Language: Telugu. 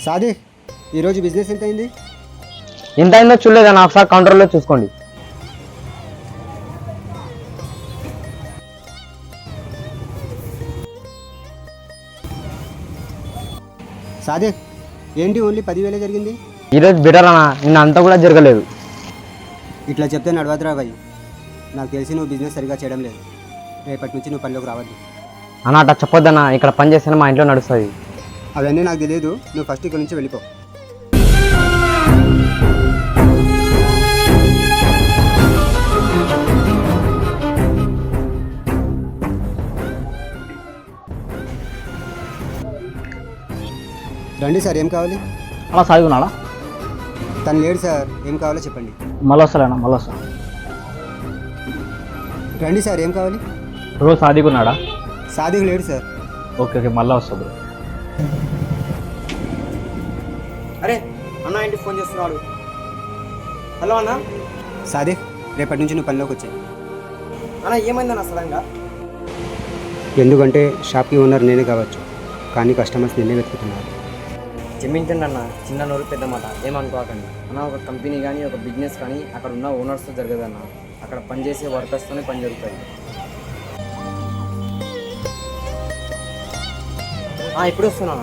సాదిక్, ఈరోజు బిజినెస్ ఎంత అయింది? ఎంత అయిందో చూడలేదన్నా, ఒకసారి కౌంటర్లో చూసుకోండి. సాదిక్, ఏంటి ఓన్లీ 10,000 జరిగింది? ఈరోజు బెటర్ అన్న, నిన్న అంతా కూడా జరగలేదు. ఇట్లా చెప్తే నడవదురా భయ్. నాకు తెలిసి నువ్వు బిజినెస్ సరిగా చేయడం లేదు. రేపటి నుంచి నువ్వు పనిలోకి రావద్దు. అన్న అట్లా చెప్పొద్దన్నా, ఇక్కడ పని చేస్తేనే మా ఇంట్లో నడుస్తుంది. అవన్నీ నాకు తెలియదు, నువ్వు ఫస్ట్ ఇక్కడ నుంచి వెళ్ళిపో. రండి సార్, ఏం కావాలి? అలా సాగున్నాడా? తను లేడు సార్, ఏం కావాలో చెప్పండి. మళ్ళీ వస్తాలేనా? మళ్ళీ వస్తా. రండి సార్, ఏం కావాలి? రోజు సాదికున్నాడా? సాదిక్ లేడు సార్. ఓకే ఓకే, మళ్ళీ వస్తా బ్రో. అరే అన్న, ఇంటికి ఫోన్ చేస్తున్నాడు. హలో అన్న. సాదిక్, రేపటి నుంచి నువ్వు పనిలోకి వచ్చాయి. అన్న ఏమైందన్న సడన్గా? ఎందుకంటే షాప్కి ఓనర్ నేనే కావచ్చు, కానీ కస్టమర్స్ నిన్నే వెతుకుతున్నారు. క్షమించండి అన్న, చిన్న నోరు పెద్ద మాట, ఏమనుకోకండి అన్న. ఒక కంపెనీ కానీ ఒక బిజినెస్ కానీ అక్కడ ఉన్న ఓనర్స్తో జరగదన్న, అక్కడ పనిచేసే వర్కర్స్తోనే పని జరుగుతుంది. ఇప్పుడు వస్తున్నా.